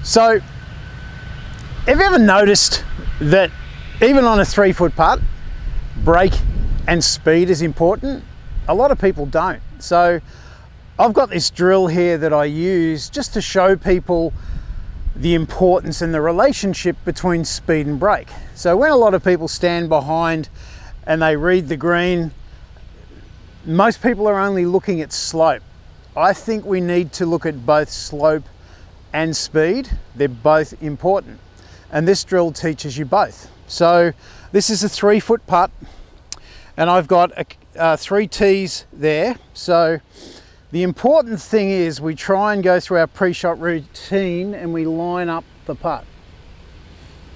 So, have you ever noticed that even on a 3-foot putt, break and speed is important? A lot of people don't. So, I've got this drill here that I use just to show people the importance and the relationship between speed and break. So when a lot of people stand behind and they read the green, most people are only looking at slope. I think we need to look at both slope and speed. They're both important. And this drill teaches you both. So this is a 3-foot putt and I've got 3 tees there. So the important thing is we try and go through our pre-shot routine and we line up the putt.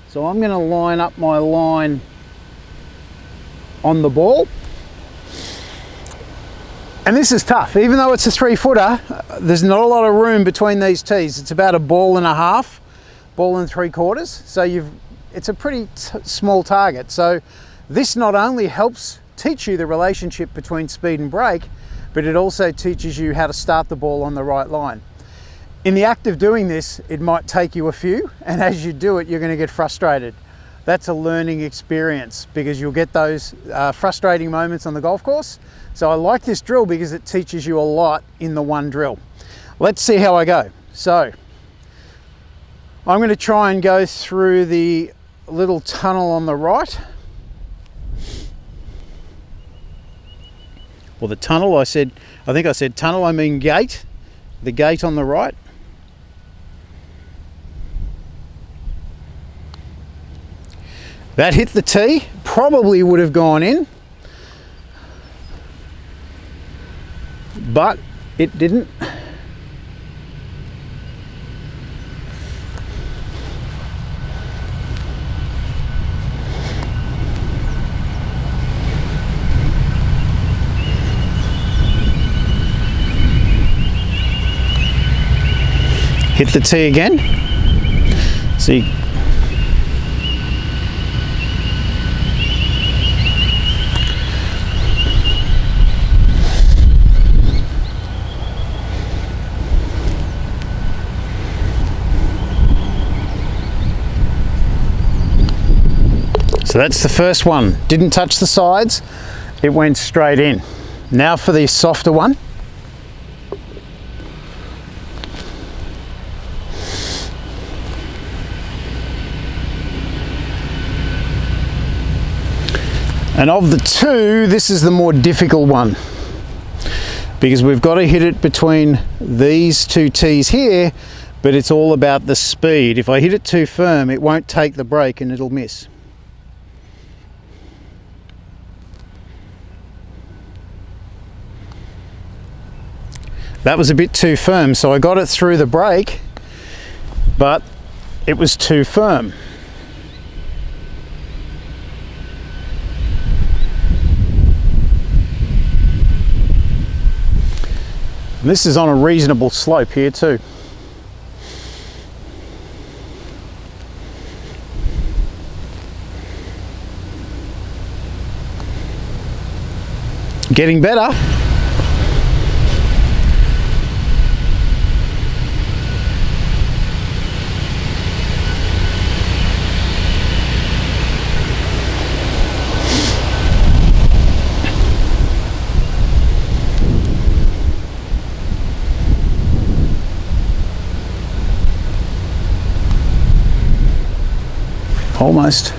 So I'm going to line up my line on the ball. And this is tough. Even though it's a 3-footer, there's not a lot of room between these tees. It's about 1.5 balls, 1 3/4. So it's a pretty small target. So this not only helps teach you the relationship between speed and break, but it also teaches you how to start the ball on the right line. In the act of doing this, it might take you a few, and as you do it, you're going to get frustrated. That's a learning experience because you'll get those frustrating moments on the golf course. So I like this drill because it teaches you a lot in the one drill. Let's see how I go. So I'm going to try and go through the little tunnel on the right. Well, the tunnel, I think I said tunnel, I mean gate. The gate on the right. That hit the tee, probably would have gone in, but it didn't. Hit the tee again. See. So that's the first one. Didn't touch the sides, it went straight in. Now for the softer one. And of the two, this is the more difficult one because we've got to hit it between these 2 tees here, but it's all about the speed. If I hit it too firm, it won't take the break and it'll miss. That was a bit too firm, so I got it through the break, but it was too firm. And this is on a reasonable slope here too. Getting better. Almost.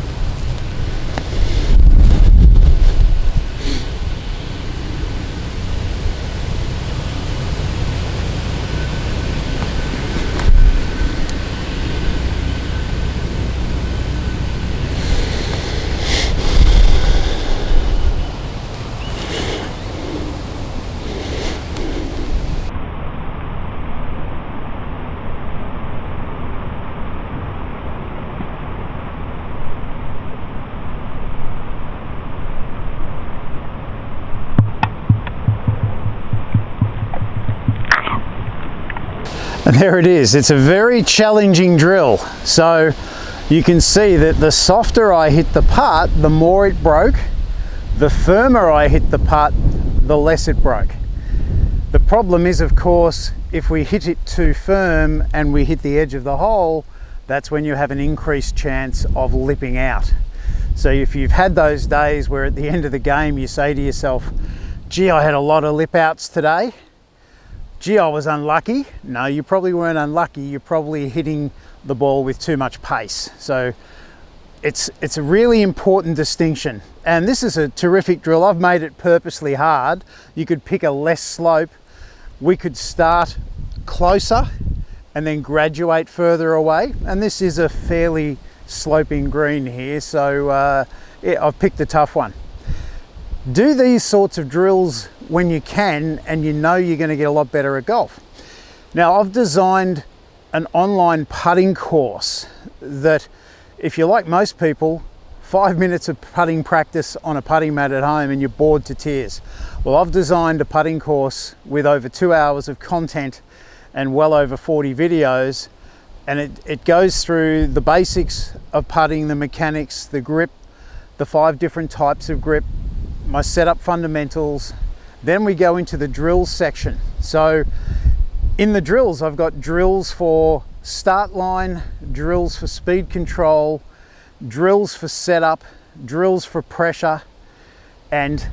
And there it is. It's a very challenging drill. So you can see that the softer I hit the putt, the more it broke. The firmer I hit the putt, the less it broke. The problem is, of course, if we hit it too firm and we hit the edge of the hole, that's when you have an increased chance of lipping out. So if you've had those days where at the end of the game you say to yourself, gee, I had a lot of lip outs today. Gee, I was unlucky. No, you probably weren't unlucky. You're probably hitting the ball with too much pace. So it's a really important distinction. And this is a terrific drill. I've made it purposely hard. You could pick a less slope. We could start closer and then graduate further away. And this is a fairly sloping green here, so yeah, I've picked a tough one. Do these sorts of drills when you can, and you know you're going to get a lot better at golf. Now, I've designed an online putting course that, if you're like most people, 5 minutes of putting practice on a putting mat at home and you're bored to tears. Well, I've designed a putting course with over 2 hours of content and well over 40 videos, and it goes through the basics of putting, the mechanics, the grip, the 5 different types of grip, my setup fundamentals. Then we go into the drills section. So in the drills, I've got drills for start line, drills for speed control, drills for setup, drills for pressure, and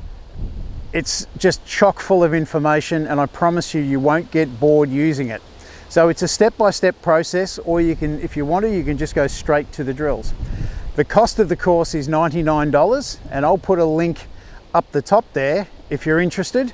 it's just chock full of information, and I promise you, you won't get bored using it. So it's a step-by-step process, or you can, if you want to, you can just go straight to the drills. The cost of the course is $99, and I'll put a link up the top there if you're interested,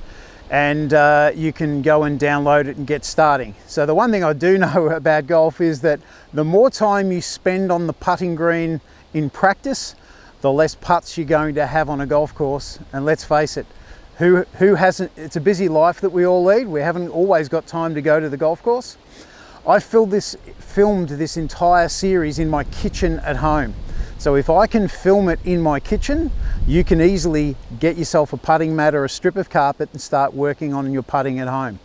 and you can go and download it and get starting. So the one thing I do know about golf is that the more time you spend on the putting green in practice, the less putts you're going to have on a golf course. And let's face it, who hasn't? It's a busy life that we all lead. We haven't always got time to go to the golf course. I filmed this entire series in my kitchen at home. So if I can film it in my kitchen, you can easily get yourself a putting mat or a strip of carpet and start working on your putting at home.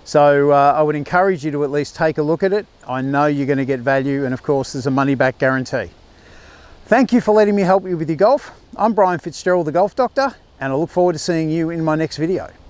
So I would encourage you to at least take a look at it. I know you're going to get value, and of course there's a money back guarantee. Thank you for letting me help you with your golf. I'm Brian Fitzgerald, the Golf Doctor, and I look forward to seeing you in my next video.